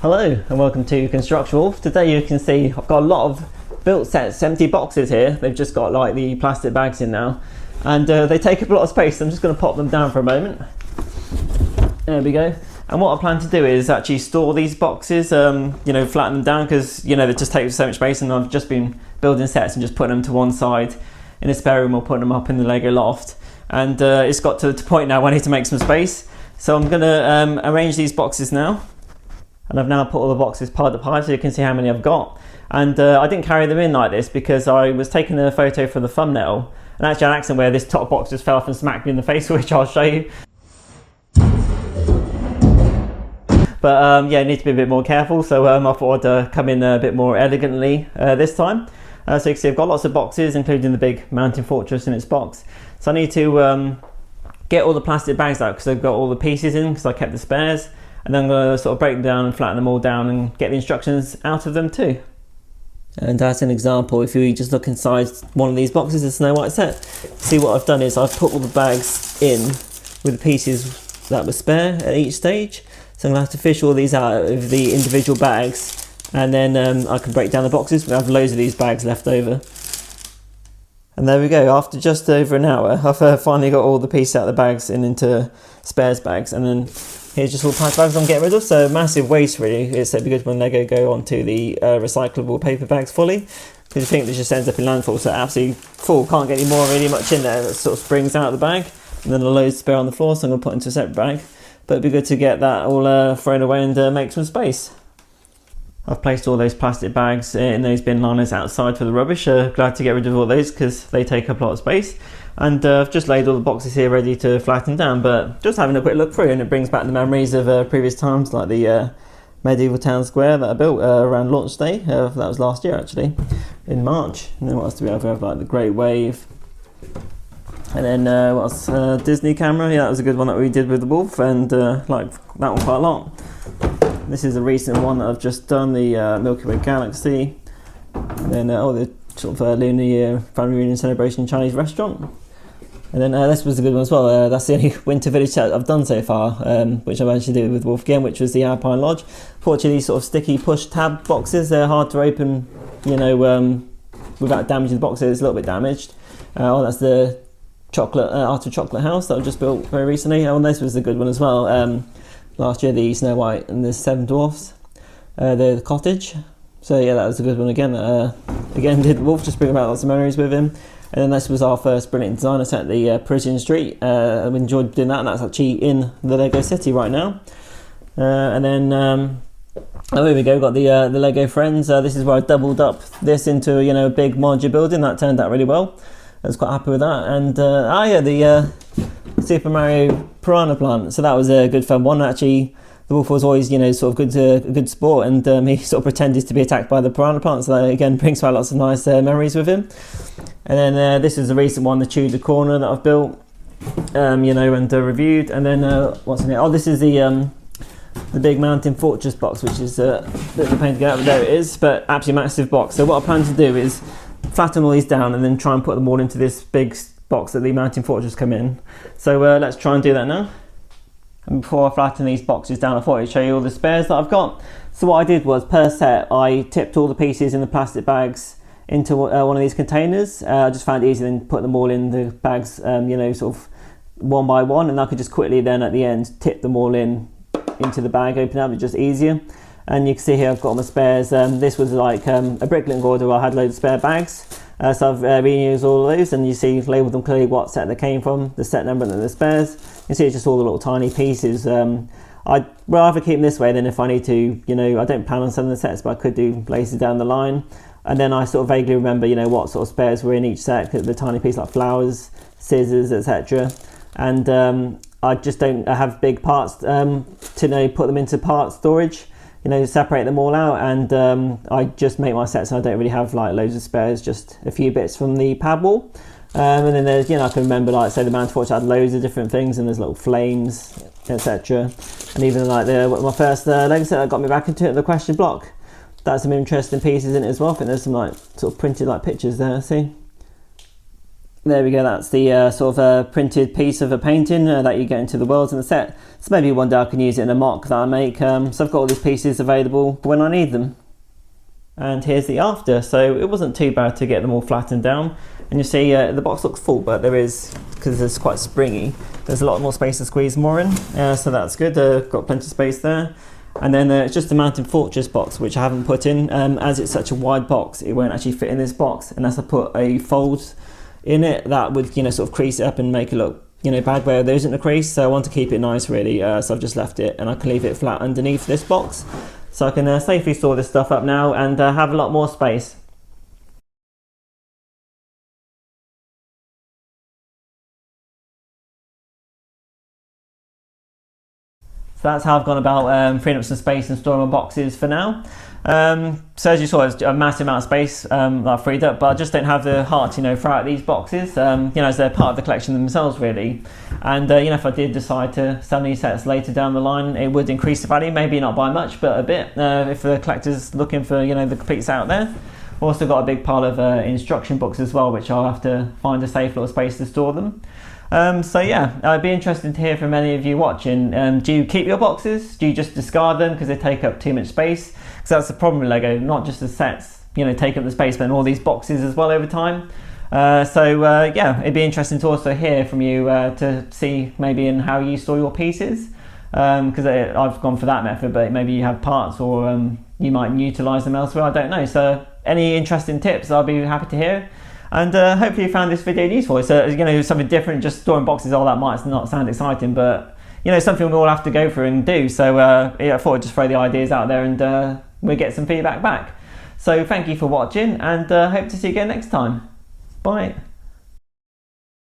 Hello and welcome to Construction Wolf. Today you can see I've got a lot of built sets, empty boxes here. They've just got like the plastic bags in now and they take up a lot of space. So I'm just going to pop them down for a moment. There we go. And what I plan to do is actually store these boxes, flatten them down because, they just take so much space, and I've just been building sets and just putting them to one side in a spare room or putting them up in the Lego loft. And it's got to the point now where I need to make some space. So I'm going to arrange these boxes now. And I've now put all the boxes piled up high so you can see how many I've got. And I didn't carry them in like this because I was taking a photo for the thumbnail, and actually an accident where this top box just fell off and smacked me in the face, which I'll show you. But yeah, I need to be a bit more careful, so I thought I'd come in a bit more elegantly this time. So you can see I've got lots of boxes, including the big mountain fortress in its box. So I need to get all the plastic bags out because I've got all the pieces in because I kept the spares. And then I'm going to sort of break them down and flatten them all down and get the instructions out of them too. And as an example, if you just look inside one of these boxes, the Snow White set, see what I've done is I've put all the bags in with the pieces that were spare at each stage. So I'm going to have to fish all these out of the individual bags, and then I can break down the boxes. We have loads of these bags left over. And there we go, after just over an hour, I've finally got all the pieces out of the bags and into spares bags, and then here's just all the plastic bags I'm getting rid of. So massive waste really. It's so good when Lego go onto the recyclable paper bags fully, because you think this just ends up in landfill, so absolutely full, can't get any more really much in there. That sort of springs out of the bag, and then a load spare on the floor, so I'm going to put into a separate bag. But it'd be good to get that all thrown away and make some space. I've placed all those plastic bags in those bin liners outside for the rubbish. Glad to get rid of all those because they take up a lot of space. And I've just laid all the boxes here ready to flatten down, but just having a quick look through, and it brings back the memories of previous times, like the medieval town square that I built around launch day. That was last year actually, in March. And then what else do we have? We have like the Great Wave. And then what else? Disney camera. Yeah, that was a good one that we did with the wolf, and like that one quite a lot. This is a recent one that I've just done, the Milky Way Galaxy. And then the sort of Lunar Year family reunion celebration Chinese restaurant. And then this was a good one as well. That's the only winter village set I've done so far, which I managed to do with Wolf again, which was the Alpine Lodge. Fortunately, these sort of sticky push tab boxes, they're hard to open, without damaging the boxes. It's a little bit damaged. That's the Art of Chocolate house that I've just built very recently. And this was a good one as well. Last year, the Snow White and the Seven Dwarfs, the cottage. So yeah, that was a good one again. Again, did Wolf, just bring about lots of memories with him. And then this was our first brilliant designer set, the Parisian Street. I enjoyed doing that, and that's actually in the Lego City right now. And then here we go, got the Lego Friends. This is where I doubled up this into a big modular building. That turned out really well. I was quite happy with that. And the Super Mario Piranha Plant. So that was a good fun one. Actually, the wolf was always, sort of good sport, and he sort of pretended to be attacked by the piranha plant. So that again brings back lots of nice memories with him. And then this is the recent one, the Tudor Corner that I've built, and reviewed. And then what's in it? Oh, this is the big mountain fortress box, which is a bit of a pain to get out, but there it is. But absolutely massive box. So what I plan to do is flatten all these down and then try and put them all into this big box that the mountain fortress come in. So let's try and do that now. And before I flatten these boxes down, I thought I'd show you all the spares that I've got. So what I did was, per set, I tipped all the pieces in the plastic bags into one of these containers. I just found it easier than put them all in the bags, sort of one by one, and I could just quickly then at the end tip them all into the bag, open up, it's just easier. And you can see here I've got all my spares. This was like a bricklink order where I had loads of spare bags. So I've reused all of those, and you see labelled them clearly what set they came from, the set number and then the spares. You see it's just all the little tiny pieces. I'd rather keep them this way than if I need to, I don't plan on selling the sets, but I could do later down the line. And then I sort of vaguely remember, what sort of spares were in each set, the tiny piece like flowers, scissors, etc. And I just don't have big parts to put them into part storage. Separate them all out, and I just make my sets, and I don't really have like loads of spares, just a few bits from the pad wall. And then there's, I can remember, like, say the mountain fortress had loads of different things, and there's little flames, etc. And even like my first Lego set that got me back into it, the question block, that's some interesting pieces in it as well. I think there's some like sort of printed like pictures there, see? There we go, that's the sort of printed piece of a painting that you get into the worlds in the set. So maybe one day I can use it in a mock that I make. So I've got all these pieces available when I need them. And here's the after. So it wasn't too bad to get them all flattened down. And you see the box looks full, but there is, because it's quite springy, there's a lot more space to squeeze more in. So that's good, got plenty of space there. And then it's just the Mountain Fortress box, which I haven't put in. As it's such a wide box, it won't actually fit in this box unless I put a fold in it that would, sort of crease it up and make it look, bad where there isn't a crease. So I want to keep it nice, really. So I've just left it, and I can leave it flat underneath this box. So I can safely store this stuff up now and have a lot more space. So that's how I've gone about freeing up some space and storing my boxes for now. So as you saw, it's a massive amount of space that I've freed up, but I just don't have the heart to throw out these boxes, as they're part of the collection themselves, really. And if I did decide to sell these sets later down the line, it would increase the value, maybe not by much, but a bit, if the collector's looking for the completes out there. Also got a big pile of instruction books as well, which I'll have to find a safe little space to store them. So yeah, I'd be interested to hear from any of you watching. Do you keep your boxes? Do you just discard them because they take up too much space? Because that's the problem with Lego, not just the sets, take up the space, but all these boxes as well over time. Yeah, it'd be interesting to also hear from you to see maybe in how you store your pieces. Because I've gone for that method, but maybe you have parts or you might utilise them elsewhere, I don't know. So any interesting tips, I'll be happy to hear. And hopefully you found this video useful. So something different, just storing boxes, all that might not sound exciting, but something we all have to go through and do. So yeah, I thought I'd just throw the ideas out there and we'll get some feedback back. So thank you for watching, and hope to see you again next time. Bye.